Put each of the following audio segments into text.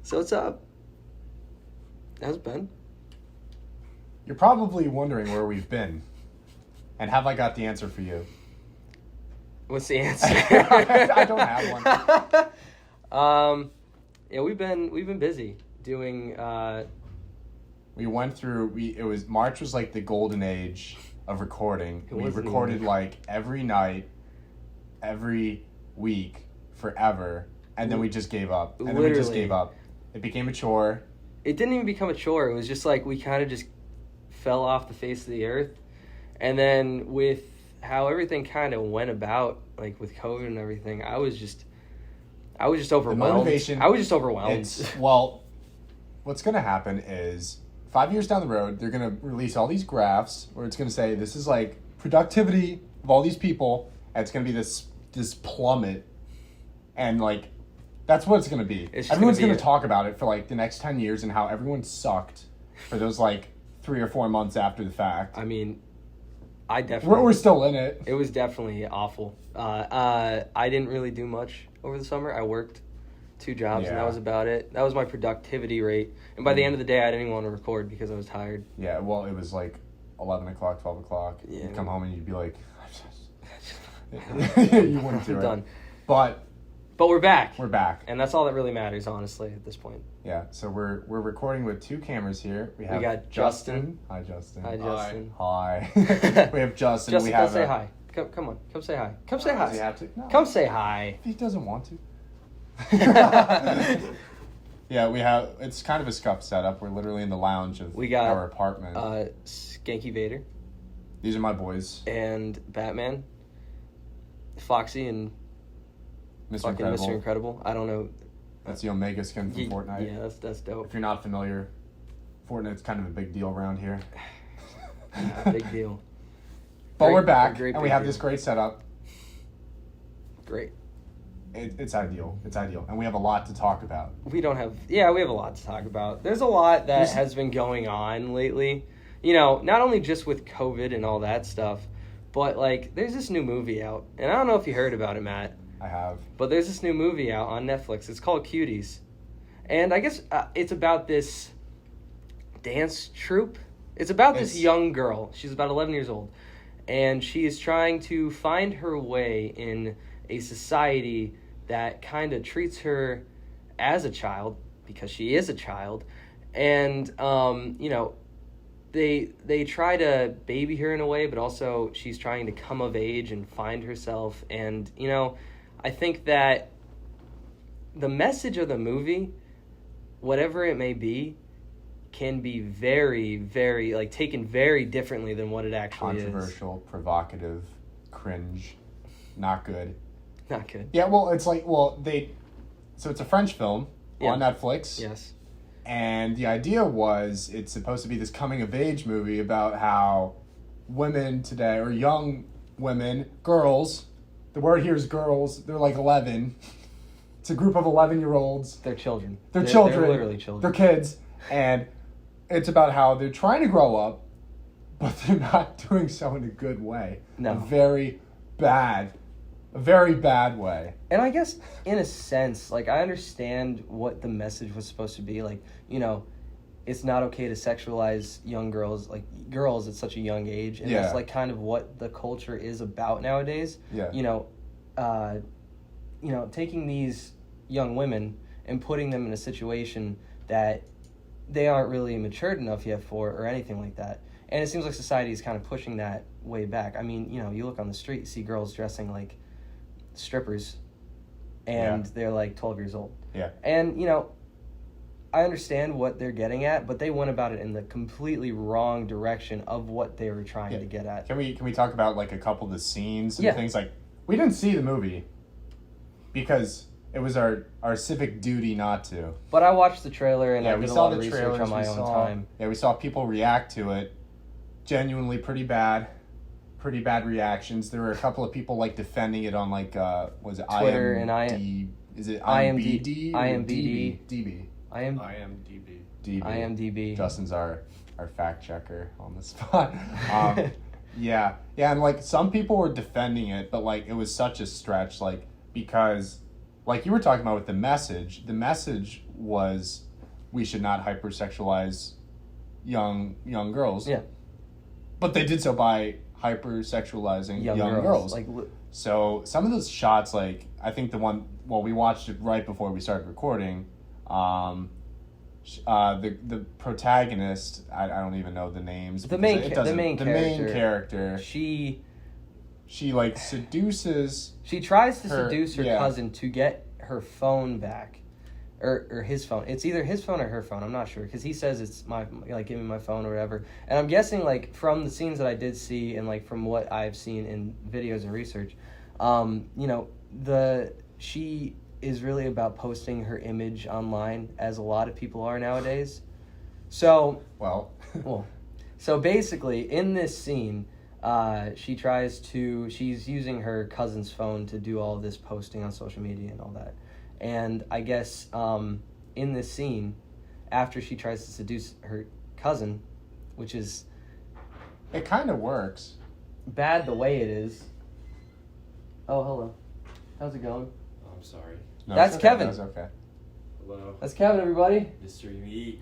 So what's up? How's it been? You're probably wondering where we've been. And have I got the answer for you? What's the answer? I don't have one. Yeah, we've been busy doing. We went through. March was like the golden age of recording. We wasn't recorded even. like every night, every week, forever, and then we just gave up. And then we just gave up. It became a chore. It didn't even become a chore. It was just like we kind of just fell off the face of the earth, and then with how everything kind of went about, like with COVID and everything, I was just overwhelmed. The motivation. I was just overwhelmed. Well, what's going to happen is 5 years down the road, they're going to release all these graphs where it's going to say this is like productivity of all these people, and it's going to be this plummet, and like that's what it's going to be. Everyone's going to talk about it for like the next 10 years and how everyone sucked for those like 3 or 4 months after the fact. I mean, I definitely... We're still in it. It was definitely awful. I didn't really do much over the summer. I worked 2 jobs, and that was about it. That was my productivity rate. And by the end of the day, I didn't even want to record because I was tired. Yeah, well, it was like 11 o'clock, 12 o'clock. Yeah. You'd come home and you'd be like... you wouldn't do it. Done. But we're back. We're back. And that's all that really matters, honestly, at this point. Yeah, so we're recording with 2 cameras here. We got Justin. Hi, Justin. Hi, Justin. Hi. We have Justin. Justin, we have say hi. Come on. Come say hi. Come say Does he hi. have to? No. Come say hi. He doesn't want to. Yeah, we have... It's kind of a scuffed setup. We're literally in the lounge of our apartment. Skanky Vader. These are my boys. And Batman. Foxy and... Mr. Incredible. I don't know. That's the Omega skin from Fortnite. Yeah, that's dope. If you're not familiar, Fortnite's kind of a big deal around here. Big deal. But we're back, and we have this great setup. Great. It's ideal. It's ideal. And we have a lot to talk about. We have a lot to talk about. There's a lot that has been going on lately. You know, not only just with COVID and all that stuff, but, like, there's this new movie out. And I don't know if you heard about it, Matt. I have. But there's this new movie out on Netflix. It's called Cuties. And I guess it's about this dance troupe. It's about this young girl. She's about 11 years old. And she is trying to find her way in a society that kind of treats her as a child, because she is a child. And, you know, they try to baby her in a way, but also she's trying to come of age and find herself. And, you know, I think that the message of the movie, whatever it may be, can be very, very, like, taken very differently than what it actually is. Controversial, provocative, cringe, not good. Not good. Yeah, well, it's like, so it's a French film on Netflix. Yes. And the idea was it's supposed to be this coming-of-age movie about how women today, or young women, girls, the word here is girls, they're like 11. It's a group of 11-year-olds. They're children. They're children. They're literally children. They're kids. And it's about how they're trying to grow up, but they're not doing so in a good way. No. A very bad way. And I guess, in a sense, like, I understand what the message was supposed to be. Like, you know, it's not okay to sexualize young girls, like, girls at such a young age. And that's, like, kind of what the culture is about nowadays. Yeah. You know, taking these young women and putting them in a situation that they aren't really matured enough yet for, or anything like that. And it seems like society is kind of pushing that way back. I mean, you know, you look on the street, you see girls dressing like strippers, and they're like 12 years old. Yeah. And, you know, I understand what they're getting at, but they went about it in the completely wrong direction of what they were trying to get at. Can we talk about, like, a couple of the scenes and things? Like, we didn't see the movie because it was our civic duty not to. But I watched the trailer, and I did a lot of research on my own time. Yeah, we saw people react to it. Genuinely pretty bad reactions. There were a couple of people, like, defending it on, like, was it Twitter is it IMDb? IMDb. DB. IMDb. Justin's our fact checker on the spot. Yeah, and, like, some people were defending it, but, like, it was such a stretch, like, because like you were talking about with the message was we should not hypersexualize young girls. Yeah. But they did so by hypersexualizing young girls. Like, so some of those shots, like I think we watched it right before we started recording. The protagonist, I don't even know the names. The main main character. She like seduces. She tries to seduce her cousin to get her phone back, or his phone. It's either his phone or her phone. I'm not sure because he says it's give me my phone or whatever. And I'm guessing like from the scenes that I did see and like from what I've seen in videos and research, she is really about posting her image online, as a lot of people are nowadays. So so basically in this scene. She's using her cousin's phone to do all this posting on social media and all that. And I guess in this scene, after she tries to seduce her cousin, which is... It kind of works. Bad the way it is. Oh, hello. How's it going? Oh, I'm sorry. No, That's okay. Kevin. That's okay. Hello. That's Kevin, everybody. Mystery meat.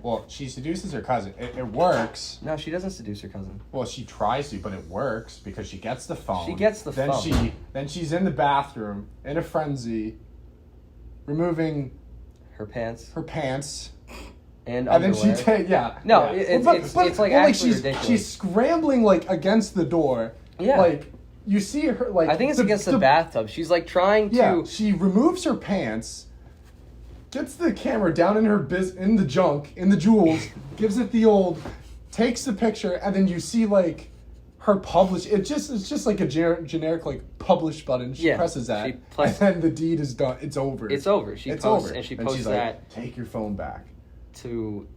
Well, she seduces her cousin. It works. No, she doesn't seduce her cousin. Well, she tries to, but it works because she gets the phone. She gets the phone. Then she's in the bathroom in a frenzy, removing her pants. And then underwear. No, yeah. It's like actually ridiculous. She's scrambling like against the door. Yeah. Like you see her like. I think it's against the bathtub. She's like trying to. Yeah. She removes her pants, gets the camera down in in the junk, in the jewels, gives it the old, takes the picture, and then you see like her publish. It's just like a generic like publish button. She presses that, and then the deed is done. It's over. It's over. She posts she's that. Like, take your phone back. To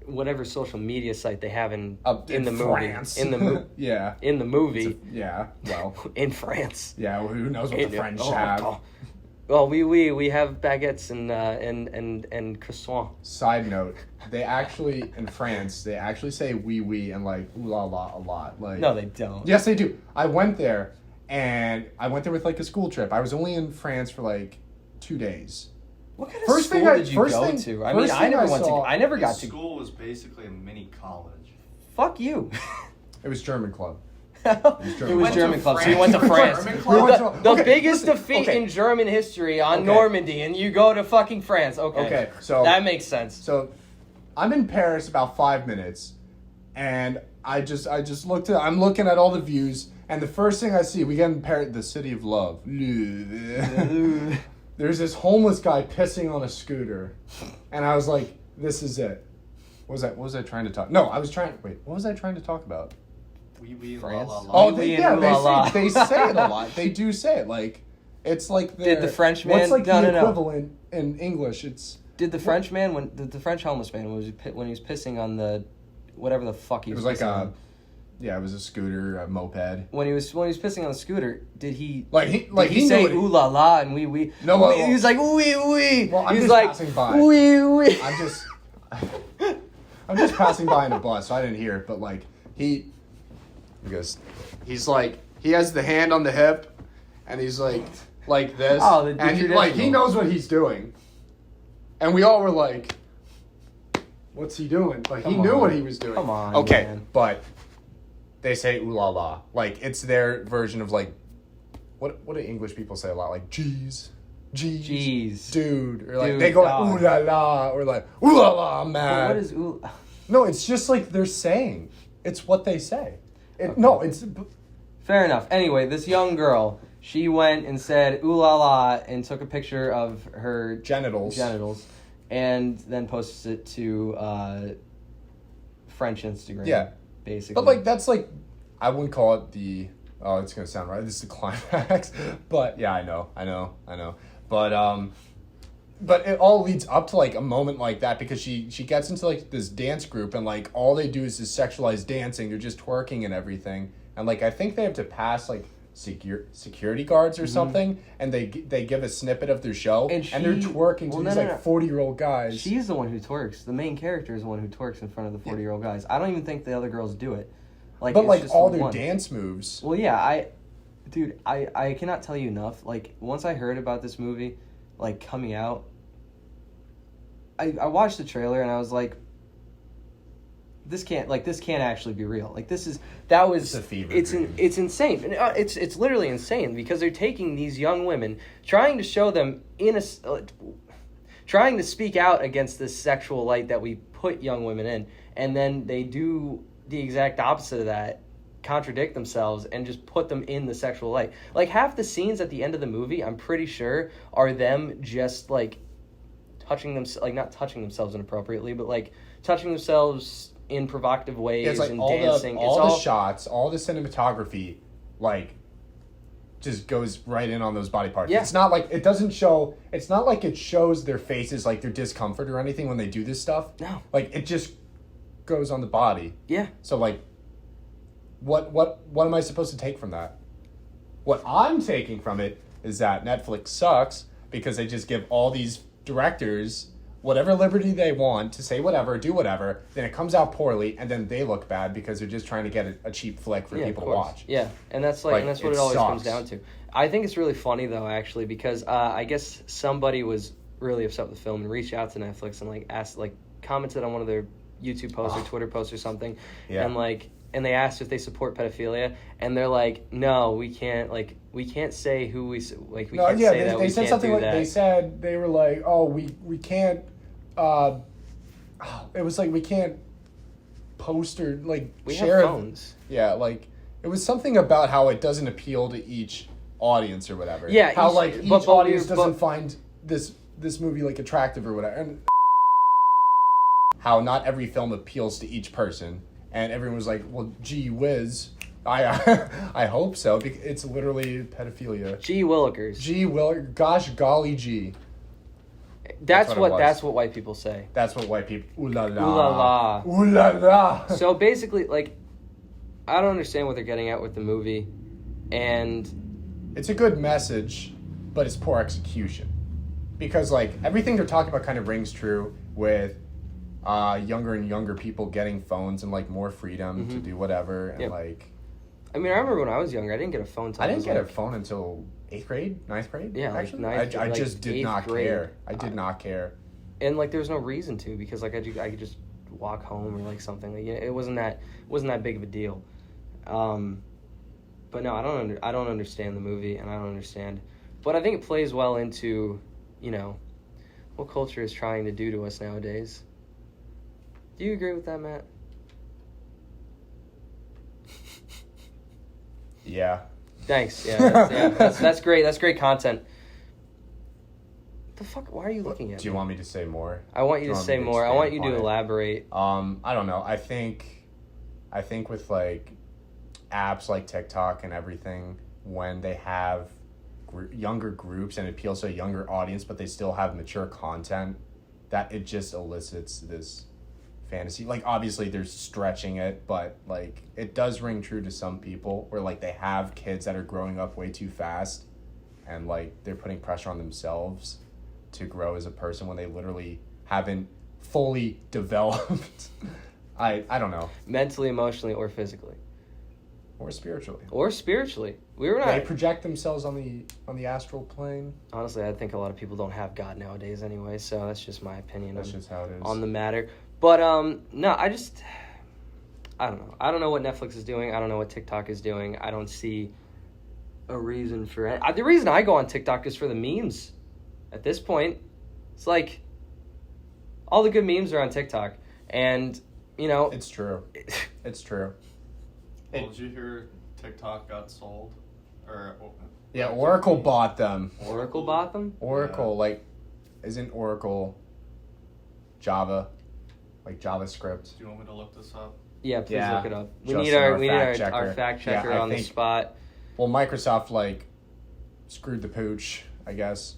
whatever social media site they have in the France. movie. In the yeah. In the movie. Well. In France. Yeah. Well, who knows what the French have? Well, we have baguettes and croissant. Side note: they actually in France they actually say oui and like ooh la la a lot. Like no, they don't. Yes, they do. I went there with like a school trip. I was only in France for like 2 days. What kind of school did you go to? I mean, I never got to. School was basically a mini college. Fuck you. It was German club. It was German club, so you went to France. The biggest defeat in German history on Normandy, and you go to fucking France. Okay, so that makes sense. So, I'm in Paris about 5 minutes, and I just looked at. I'm looking at all the views, and the first thing I see, we get in Paris, the city of love. There's this homeless guy pissing on a scooter, and I was like, "This is it." What was I trying to talk? No, I was trying. Wait, what was I trying to talk about? Oui, France. la, la, la. Oh, they say it a lot. They do say it like it's like did the Frenchman? What's like the equivalent in English? It's did the Frenchman when the French homeless man when he was pissing on the whatever the fuck he was. It was like on. Yeah, it was a scooter, a moped. When he was pissing on the scooter, did he he say ooh la la and oui? No, well, he was like oui. Well, I'm he was just like passing by. Oui. I'm just passing by in a bus, so I didn't hear it. But like he's like he has the hand on the hip, and he's like this. Oh, and he knows what he's doing, and we all were like, "What's he doing?" Like he knew what he was doing. Come on, okay, man. But. They say ooh la la. Like, it's their version of, like, what do English people say a lot? Like, jeez, dude. Or, like, dude, they go, like, ooh la la. Or, like, ooh la la, man. What is ooh? No, it's just, like, they're saying. It's what they say. No, it's... Fair enough. Anyway, this young girl, she went and said ooh la la and took a picture of her... Genitals. And then posted it to French Instagram. Yeah. Basically. But, like, that's, like, I wouldn't call it the, oh, it's going to sound right, this is the climax. But, yeah, I know. But it all leads up to, like, a moment like that because she gets into, like, this dance group and, like, all they do is this sexualized dancing. They're just twerking and everything. And, like, I think they have to pass, like, security guards or something, and they give a snippet of their show, and they're twerking to these 40-year-old guys. She's the one who twerks. The main character is the one who twerks in front of the 40-year-old guys. I don't even think the other girls do it. But all their dance moves. Well, yeah, Dude, I cannot tell you enough. Like, once I heard about this movie, like, coming out, I watched the trailer and I was like, this can't actually be real. Like, it's a fever dream. It's insane. And, it's literally insane because they're taking these young women, trying to show them trying to speak out against this sexual light that we put young women in, and then they do the exact opposite of that, contradict themselves and just put them in the sexual light. Like, half the scenes at the end of the movie, I'm pretty sure, are them just like touching them, like not touching themselves inappropriately, but like touching themselves in provocative ways, it's like and all dancing. The shots, all the cinematography, like, just goes right in on those body parts. Yeah. It's not like it doesn't show. It's not like it shows their faces, like their discomfort or anything when they do this stuff. No. Like, it just goes on the body. Yeah. So like, what am I supposed to take from that? What I'm taking from it is that Netflix sucks because they just give all these directors whatever liberty they want to say whatever, do whatever, then it comes out poorly, and then they look bad because they're just trying to get a cheap flick for people to watch. Yeah, and that's what it always comes down to. I think it's really funny though, actually, because I guess somebody was really upset with the film and reached out to Netflix and like asked, like commented on one of their YouTube posts or Twitter posts or something, and they asked if they support pedophilia, and they're like, no, we can't say who we like. We can't say that. They said something like that. They were like, oh, we can't. It was like we can't post or like we share have phones. Yeah, like it was something about how it doesn't appeal to each audience or whatever. Yeah, how each audience doesn't find this movie like attractive or whatever, and how not every film appeals to each person. And everyone was like, well, gee whiz, I hope so. It's literally pedophilia. Gee willikers. Gosh golly gee. That's what white people say. That's what white people. Ooh la la. Ooh la la. Ooh la la. So basically, like, I don't understand what they're getting at with the movie, and it's a good message, but it's poor execution. Because like everything they're talking about kind of rings true with younger and younger people getting phones and like more freedom to do whatever and like. I mean, I remember when I was younger, I didn't get a phone. I didn't get a phone until 8th grade, 9th grade. Yeah, actually, like I just did not grade. care. I did not care. And like, there was no reason to, because like I could just walk home or like something. Like, it wasn't that big of a deal. But no, I don't understand the movie, and I don't understand. But I think it plays well into, what culture is trying to do to us nowadays. Do you agree with that, Matt? Yeah. Thanks. Yeah, that's great. That's great content. The fuck? Why are you looking at me? Do you want me to say more? I want you to say more. I want you to elaborate. I don't know. I think with like apps like TikTok and everything, when they have younger groups and it appeals to a younger audience, but they still have mature content, that it just elicits this fantasy. Like, obviously they're stretching it, but like it does ring true to some people where like they have kids that are growing up way too fast and like they're putting pressure on themselves to grow as a person when they literally haven't fully developed. I don't know. Mentally, emotionally, or physically. Or spiritually. They project themselves on the astral plane. Honestly, I think a lot of people don't have God nowadays anyway, so that's just my opinion just how it is. On the matter. But no, I don't know. I don't know what Netflix is doing. I don't know what TikTok is doing. I don't see a reason for it. The reason I go on TikTok is for the memes. At this point, it's like all the good memes are on TikTok, and it's true. It's true. Well, did you hear TikTok got sold? Yeah, Oracle bought them. Oracle bought them? Oracle, isn't Oracle Java? Like JavaScript? Do you want me to look this up? Yeah, please look it up. We need our fact checker on the spot. Well, Microsoft, screwed the pooch, I guess.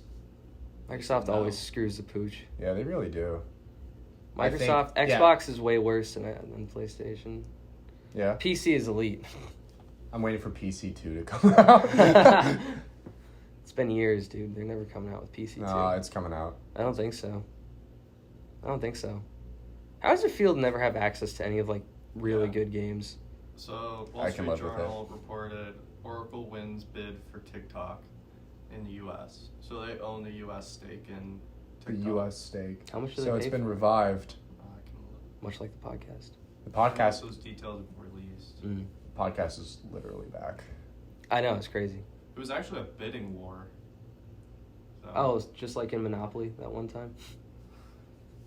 Microsoft always screws the pooch. Yeah, they really do. Xbox is way worse than PlayStation. Yeah. PC is elite. I'm waiting for PC 2 to come out. It's been years, dude. They're never coming out with PC 2. No, it's coming out. I don't think so. How does it feel to never have access to any of really good games? So Wall Street Journal reported Oracle wins bid for TikTok in the U.S. So they own the U.S. stake in TikTok. The U.S. stake. How much do So they it's pay been for it? revived. I can look. Much like the podcast. The podcast. Those details were released. Mm. Podcast is literally back. I know, it's crazy. It was actually a bidding war. So, Oh, it's just like in Monopoly that one time.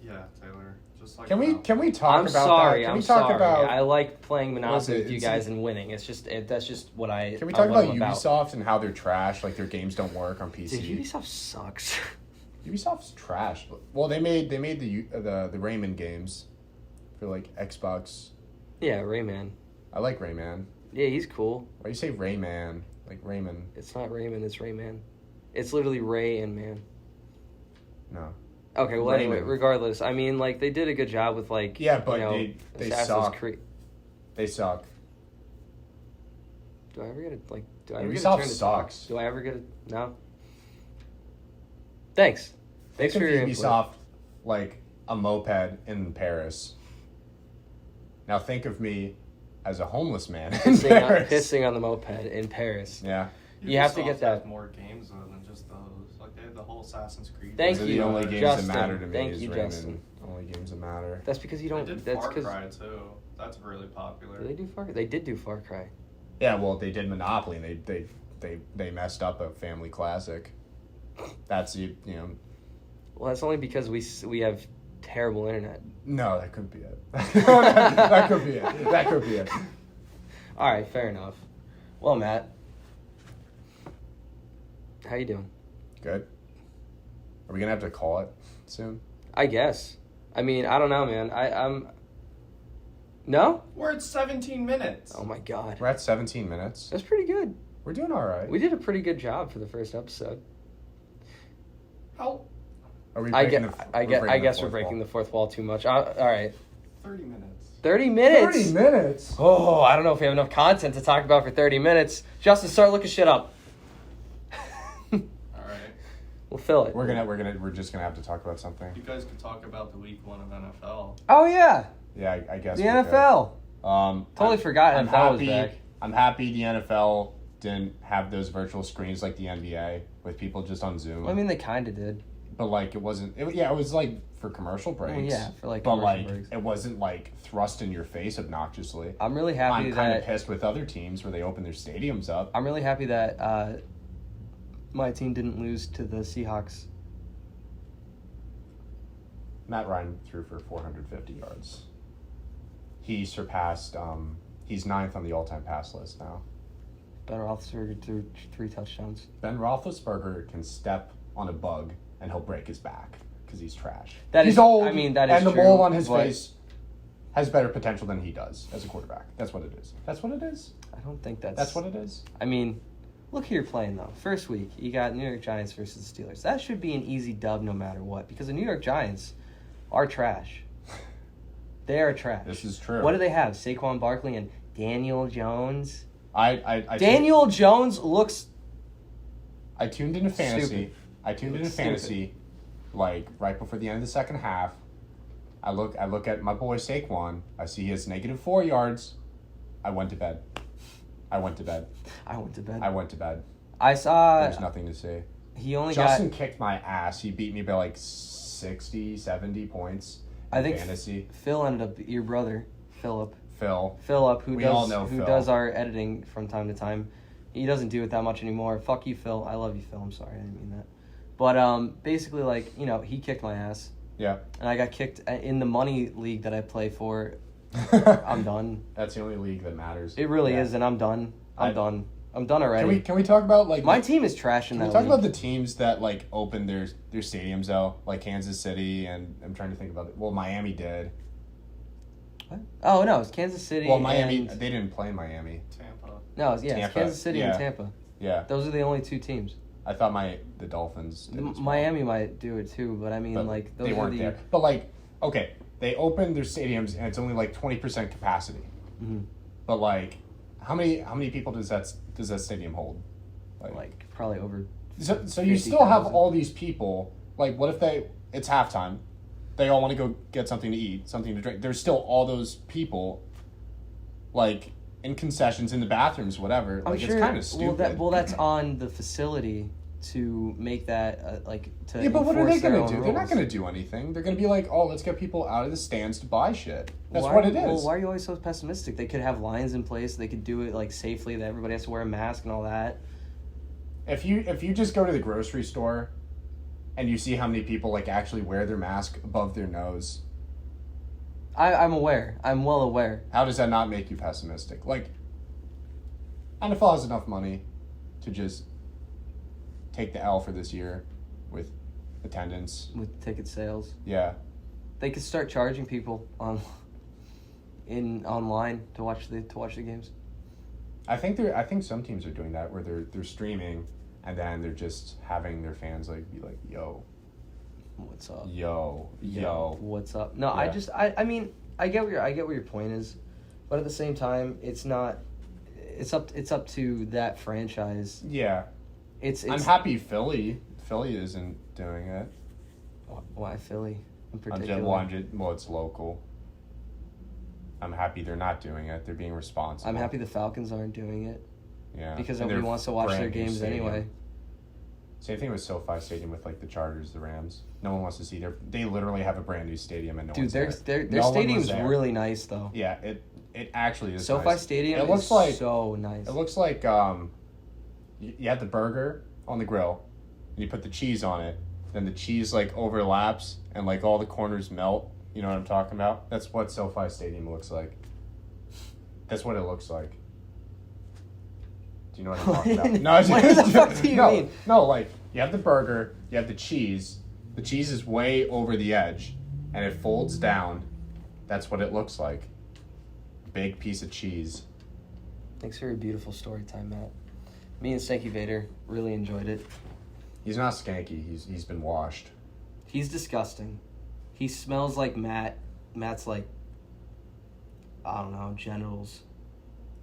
yeah, Taylor. Just like Can we Monopoly. talk I'm about sorry. that? Can I'm we talk sorry. about I like playing Monopoly it? with you It's- guys and winning. It's just that's just what I. Can we talk what about I'm Ubisoft and how they're trash? Like their games don't work on PC. Dude, Ubisoft sucks. Ubisoft's trash. Well, they made the Rayman games for like Xbox. Yeah, Rayman. I like Rayman. Yeah, he's cool. Why do you say Rayman? Like Rayman? It's not Rayman. It's Rayman. It's literally Ray and Man. No. Okay, well, anyway, Rayman. regardless, I mean, like, they did a good job with, like, Yeah, but you know, they Assassin's suck. Creed. They suck. Do I ever get a, like, do I ever get a Ubisoft turn to sucks. talk? Do I ever get a, no? Thanks. Thanks Think for of your input. Ubisoft like a moped in Paris. Now think of me as a homeless man in Paris. Pissing on the moped in Paris. Yeah. You have to Ubisoft get that. has more games though than just those. Like they have the whole Assassin's Creed. Thank Those are you, the only games Justin. that matter to me. Thank is you, Rayman. Justin. Only games that matter. That's because you They don't. did That's Far because. Cry too. That's really popular. Did they do Far Cry? They did do Far Cry. Yeah, well, they did Monopoly, and they messed up a family classic. That's you know. Well, that's only because we have terrible internet. No, that could be it. That could be it. That could be it. All right, fair enough. Well, Matt, how you doing? Good. Are we gonna have to call it soon? I guess. I mean, I don't know, man. I'm. No? We're at 17 minutes. Oh my God, We're at 17 minutes. that's pretty good. We're doing all right. We did a pretty good job for the first episode. How? Are we I breaking guess the we're fourth breaking wall? the fourth wall too much. All right, 30 minutes. 30 minutes. 30 minutes. Oh, I don't know if we have enough content to talk about for 30 minutes. Justin, start looking shit up. All right. We'll fill it. We're just gonna have to talk about something. You guys could talk about the week 1 of NFL. Oh yeah, Yeah, I guess the we could. NFL. I'm Totally forgot NFL was happy. back. I'm happy the NFL didn't have those virtual screens like the NBA with people just on Zoom. Well, I mean, they kind of did. But like it wasn't. It was like for commercial breaks. Well, yeah, for like But commercial like breaks. it wasn't like thrust in your face obnoxiously. I'm really happy I'm kind of that pissed with other teams where they open their stadiums up. I'm really happy that my team didn't lose to the Seahawks. Matt Ryan threw for 450 yards. He surpassed. He's 9th on the all-time pass list now. Ben Roethlisberger threw 3 touchdowns. Ben Roethlisberger can step on a bug and he'll break his back because he's trash. That he's is- old. I mean, that is and the true, mole on his but- face has better potential than he does as a quarterback. That's what it is. That's what it is. I don't think That's what it is. I mean, look who you're playing though. First week, you got New York Giants versus the Steelers. That should be an easy dub no matter what because the New York Giants are trash. They are trash. This is true. What do they have? Saquon Barkley and Daniel Jones. I Daniel Jones looks. I tuned into fantasy. Stupid. I tuned into Stupid. fantasy, like right before the end of the second half. I look at my boy Saquon. I see he has -4 yards. I went to bed. I went to bed. I saw. There's nothing to see. He only Justin kicked my ass. He beat me by like 60, 70 points. I think fantasy. Phil ended up your brother, Philip, who We all does know who Phil. does our editing from time to time. He doesn't do it that much anymore. Fuck you, Phil. I love you, Phil. I'm sorry, I didn't mean that. But basically, like he kicked my ass, Yeah. and I got kicked in the money league that I play for. I'm done. That's the only league that matters. It really Yeah. is, and I'm done. I'm done. I'm done Can already. we talk about like My team is trash in Can we that talk league. about the teams that like opened their stadiums though, like Kansas City, and I'm trying to think about it. Well, Miami did. What? Oh no, it's Kansas City. Well, Miami and- they didn't play Miami. Tampa. No, it's Tampa, Kansas City and yeah. Tampa. Yeah, Those are the only 2 teams. I thought the Dolphins did as well. Miami might do it too, but I mean, But like those they are weren't the. there. But like, okay, they opened their stadiums and it's only like 20% capacity. Mhm. But like, how many people does that stadium hold? Like probably over. So you still have 50,000. all these people. Like, what if it's halftime? They all want to go get something to eat, something to drink. There's still all those people. Like, in concessions, in the bathrooms, whatever. I'm like, sure. it's kind of stupid. Well, that's on the facility to make that to. Yeah, but what are they going to do? They're not going to do anything. They're going to be like, oh, let's get people out of the stands to buy shit. That's what it is. Well, why are you always so pessimistic? They could have lines in place. They could do it like safely. That everybody has to wear a mask and all that. If you just go to the grocery store, and you see how many people like actually wear their mask above their nose. I'm aware. I'm well aware. How does that not make you pessimistic? Like, NFL has enough money to just take the L for this year with attendance. With ticket sales. Yeah. They could start charging people online to watch the games. I think some teams are doing that where they're streaming and then they're just having their fans like be like, yo, what's up? Yo. What's up? No, Yeah. I mean, I get what your point is, but at the same time, it's not. It's up to that franchise. Yeah. It's I'm happy Philly isn't doing it. Why Philly in particular? Well, it's local. I'm happy they're not doing it. They're being responsible. I'm happy the Falcons aren't doing it. Yeah. Because And nobody their wants to watch their brand new games stadium. anyway. Same thing with SoFi Stadium with like the Chargers, the Rams. No one wants to see they literally have a brand new stadium and no one's there. Their No one was stadium's there. really nice though. Yeah, it actually is. SoFi nice. Stadium It looks is like so nice. It looks like you have the burger on the grill, and you put the cheese on it. Then the cheese like overlaps and like all the corners melt. You know what I'm talking about? That's what SoFi Stadium looks like. That's what it looks like. Do you know what I'm talking about? No, What the fuck do you mean? No, like you have the burger, you have the cheese. The cheese is way over the edge, and it folds down. That's what it looks like. Big piece of cheese. Thanks for your beautiful story time, Matt. Me and Stanky Vader really enjoyed it. He's not skanky. He's been washed. He's disgusting. He smells like Matt. Matt's like, I don't know, genitals.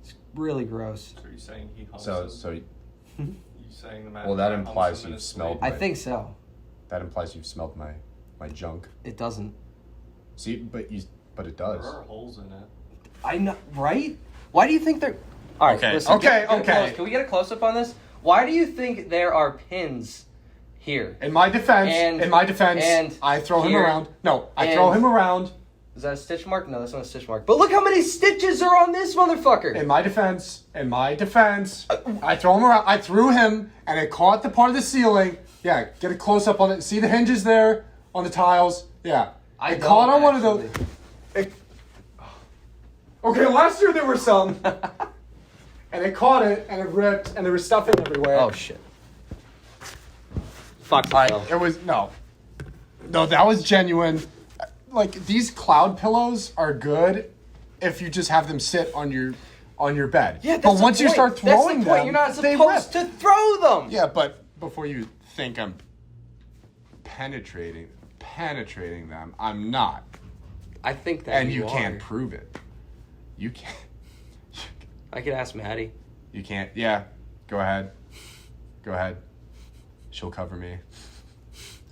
It's really gross. So you're saying he humps So you saying the man? well, that humps implies him in you've his smelled. I think so. That implies you've smelled my junk. It doesn't. See, but it sleep? does. There are holes in it. I know, right? Why do you think they're... All right, Okay, listen, okay. Can we get a close-up on this? Why do you think there are pins here? In my defense, And I throw him here, around. No, I and- throw him around. Is that a stitch mark? No, that's not a stitch mark. But look how many stitches are on this motherfucker! In my defense, I throw him around. I threw him, and it caught the part of the ceiling. Yeah, get a close up on it. See the hinges there on the tiles? Yeah, it caught on one of those. Okay, last year there were some, and it caught it, and it ripped, and there was stuff in everywhere. Oh, shit. Fuck yourself. It was no, that was genuine. Like these cloud pillows are good if you just have them sit on your bed. Yeah, that's but the once you point. start throwing that's the point. them, You're not they supposed rip. to throw them. Yeah, but before you think I'm penetrating them, I'm not. I think that And you you are. can't prove it. You can't. I could ask Maddie. You can't. Yeah, go ahead. She'll cover me.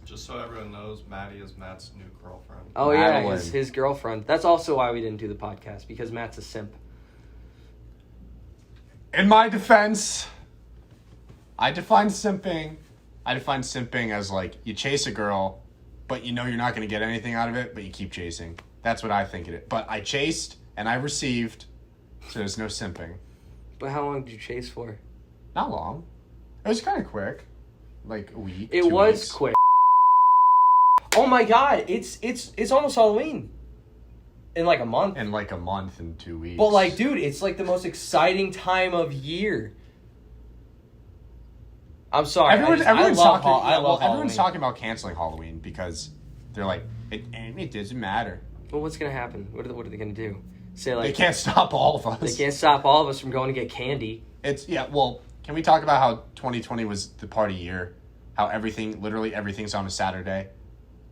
Just so everyone knows, Maddie is Matt's new girlfriend. Oh, Madeline. yeah, his girlfriend. That's also why we didn't do the podcast, because Matt's a simp. In my defense, I define simping as like you chase a girl, but you know you're not going to get anything out of it, but you keep chasing. That's what I think it is. But I chased and I received, so there's no simping. But how long did you chase for? Not long. It was kind of quick, like a week. It 2 was weeks. quick. Oh my god, it's almost Halloween. In like a month. In like a month and 2 weeks. But like, dude, it's like the most exciting time of year. I'm sorry. Everyone's everyone's everyone's talking about canceling Halloween because they're like, it doesn't matter. Well, what's gonna happen? What are they gonna do? Say like They can't stop all of us. they can't stop all of us from going to get candy. Well, can we talk about how 2020 was the party year? How literally everything's on a Saturday.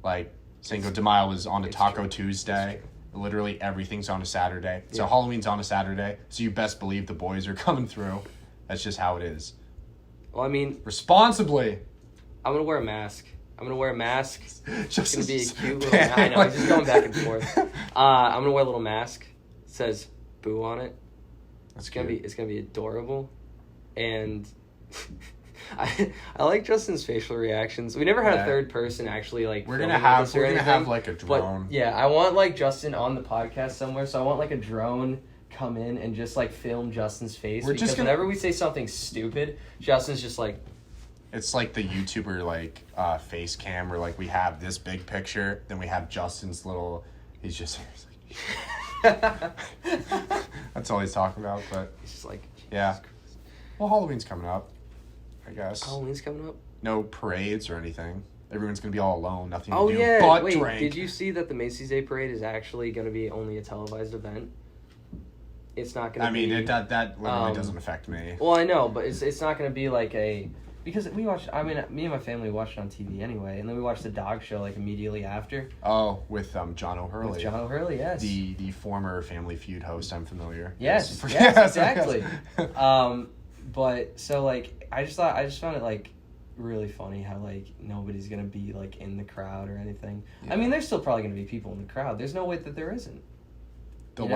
Like, Cinco de Mayo was on a Taco Tuesday. Literally everything's on a Saturday. So Halloween's on a Saturday. So you best believe the boys are coming through. That's just how it is. Well, I mean, Responsibly. I'm gonna wear a mask. It's Just gonna be a cute little mask. I know, he's just going back and forth. I'm gonna wear a little mask. It says boo on it. That's it's gonna be adorable, and I like Justin's facial reactions. We never had a third person actually like. We're gonna have like a drone. But yeah, I want like Justin on the podcast somewhere. So I want like a drone come in and just like film Justin's face. Because whenever we say something stupid, Justin's just like. It's like the YouTuber like face cam where like we have this big picture, then we have Justin's little. He's just. That's all he's talking about, but he's just like. Yeah. Well, Halloween's coming up, I guess. Halloween's coming up. No parades or anything. Everyone's gonna be all alone. Nothing to do. Yeah. But Wait, drink. Did you see that the Macy's Day Parade is actually gonna be only a televised event? It's not gonna. I mean, that literally doesn't affect me. Well, I know, but it's not gonna be like a. Because we watched, I mean, me and my family watched it on TV anyway, and then we watched the dog show like immediately after. Oh, with John O'Hurley. With John O'Hurley, yes. The former Family Feud host, I'm familiar. Yes, exactly. But so like, I just found it like really funny how like nobody's gonna be like in the crowd or anything. Yeah. I mean, there's still probably gonna be people in the crowd. There's no way that there isn't. The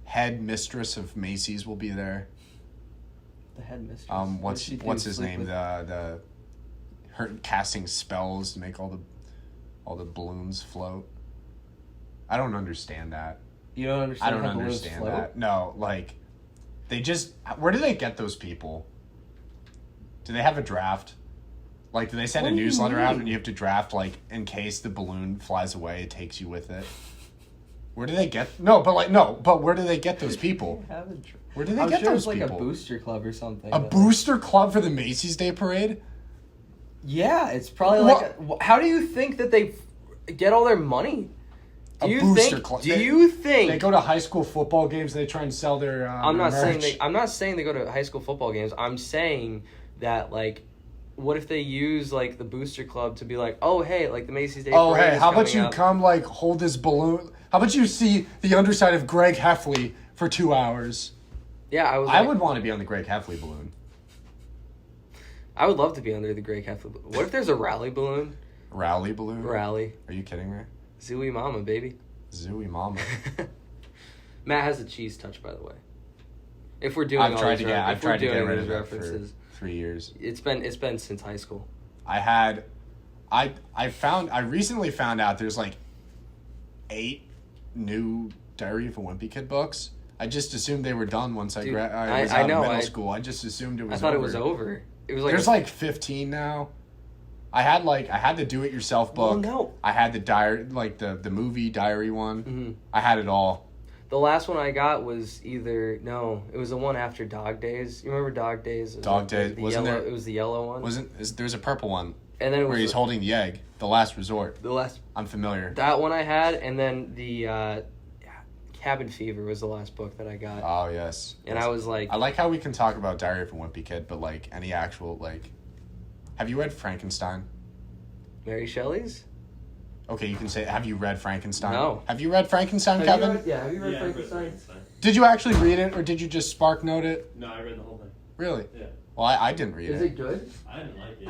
head mistress of Macy's will be there. The head mistress. What's his name? The her casting spells to make all the balloons float. I don't understand that. You don't understand? I don't understand that. No, like they just. Where do they get those people? Do they have a draft? Like, do they send a newsletter out and you have to draft like in case the balloon flies away, it takes you with it? Where do they get? But where do they get those people? Where do they get those people? Like a booster club or something. A booster club for the Macy's Day Parade? Yeah, it's probably like. How do you think that they get all their money? Do you think they go to high school football games? They try and sell their. I'm not merch? I'm not saying they go to high school football games. I'm saying that like. What if they use, like, the booster club to be like, oh, hey, like, the Macy's Day Parade Oh, hey, how about you up. come, like, hold this balloon? How about you see the underside of Greg Heffley for 2 hours? Yeah, I would want to be on the Greg Heffley balloon. I would love to be under the Greg Heffley balloon. What if there's a rally balloon? Rally balloon? Rally. Are you kidding me? Zooey Mama, baby. Zooey Mama. Matt has a cheese touch, by the way. If we're doing I've tried to get rid of references. For 3 years. It's been since high school. I recently found out there's like 8 new Diary of a Wimpy Kid books. I just assumed they were done once I was out of middle school. I just assumed it was over. I thought it was over. It was like there's like 15 now. I had the do-it-yourself book. Well, no. I had the diary, like the movie diary one. Mm-hmm. I had it all. The last one I got was it was the one after Dog Days. You remember Dog Days? Dog Days, wasn't there? It was the yellow one. There's a purple one. And then where he's holding the egg. The Last Resort. I'm familiar. That one I had, and then the Cabin Fever was the last book that I got. Oh yes. And I was like, I like how we can talk about Diary of a Wimpy Kid, but like any actual like, have you read Frankenstein? Mary Shelley's? Okay, you can say, have you read Frankenstein? No. Have you read Frankenstein, Kevin? Have you read Frankenstein? Did you actually read it, or did you just spark note it? No, I read the whole thing. Really? Yeah. Well, I didn't read it. Is it good? I didn't like it.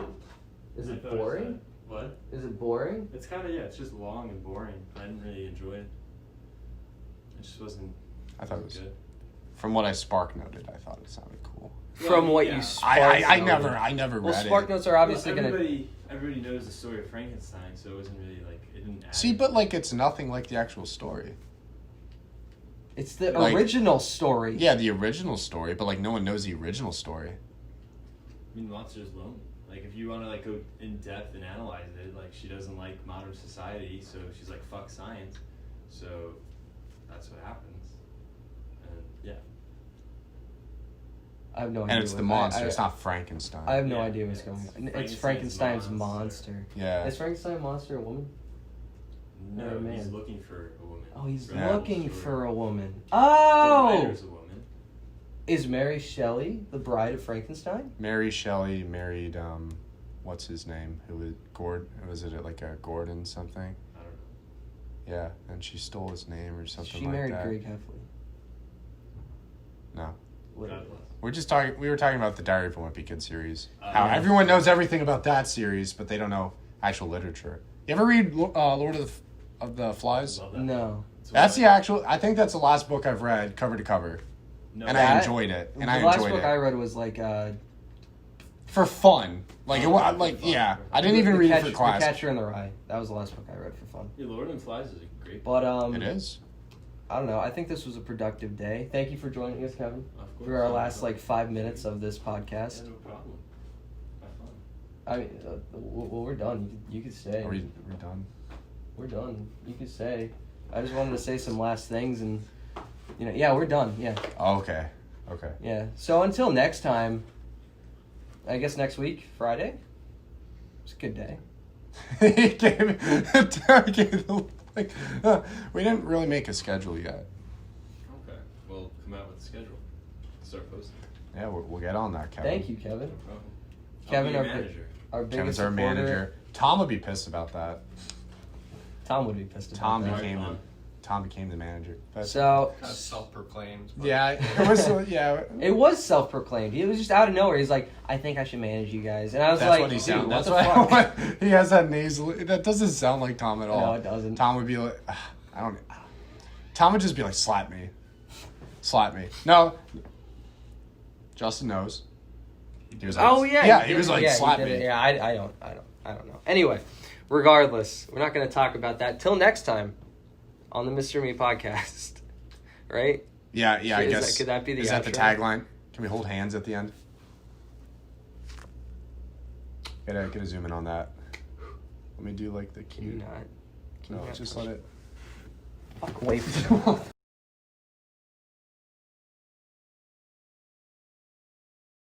Is it boring? What? Is it boring? It's kind of, it's just long and boring. I didn't really enjoy it. It just wasn't. I thought it was good. From what I spark noted, I thought it sounded cool. From what you spark I never read it. Well, spark notes are obviously Everybody knows the story of Frankenstein, so it wasn't really like it didn't. See, but like it's nothing like the actual story. It's the original story. Yeah, the original story, but like no one knows the original story. I mean, Monsters Lonely. Like, if you want to like go in depth and analyze it, like she doesn't like modern society, so she's like fuck science. So that's what happens. And yeah. I have no idea. And it's the monster. It's not Frankenstein. I have no idea what's going on. It's Frankenstein's monster. Yeah. Is Frankenstein a monster a woman? No, he's looking for a woman. Oh, he's looking for a woman. Oh! The writer's a woman. Is Mary Shelley the bride of Frankenstein? Mary Shelley married, what's his name? Who was Gordon? Was it like a Gordon something? I don't know. Yeah, and she stole his name or something she like that. She married Greg Heffley. No. God bless. We were talking about the Diary of a Wimpy Kid series. How everyone knows everything about that series, but they don't know actual literature. You ever read Lord of the Flies? No. That's the actual. I think that's the last book I've read cover to cover, No, and that- I enjoyed it. And the I last enjoyed book it I read was like for fun. Like it was For like fun. yeah. I didn't even read it for class. The Catcher in the Rye. That was the last book I read for fun. Yeah, Lord of the Flies is a great. But It is. I don't know. I think this was a productive day. Thank you for joining us, Kevin, Of course. for our last like 5 minutes of this podcast. Yeah, no problem. Have fun. I mean, well, we're done. You could stay. Are we done? We're done. You could stay. I just wanted to say some last things, and yeah, we're done. Yeah, Oh, okay. Okay. yeah. So until next time, I guess next week, Friday. It's a good day. He gave me like, we didn't really make a schedule yet. Okay. Well, come out with the schedule. Start posting. Yeah, we'll get on that, Kevin. Thank you, Kevin. No problem. Kevin, I'll our be your manager. Our biggest Kevin's our supporter. manager. Tom would be pissed about that. Tom would be pissed Tom about that. became the manager. So Kind of self-proclaimed. but- Yeah, it was. Yeah, it was self-proclaimed. It was just out of nowhere. He's like, "I think I should manage you guys," and I was that's like, what he "Dude, sounds. what That's the why fuck?" he has that nasal. That doesn't sound like Tom at all. No, it doesn't. Tom would be like, I don't. Tom would just be like, slap me. No, Justin knows. He was like, Oh yeah. yeah. he He did was it. like, Yeah, he slap did me. it. Yeah, I don't know. Anyway, regardless, we're not going to talk about that till next time on the Mr. Me podcast, right? Yeah, yeah. I Is that- guess. could that be the Is that the outro? tagline? Can we hold hands at the end? Get a zoom in on that. Let me do like the Can you cute. not? Can you No, not just push- let it. Fuck away from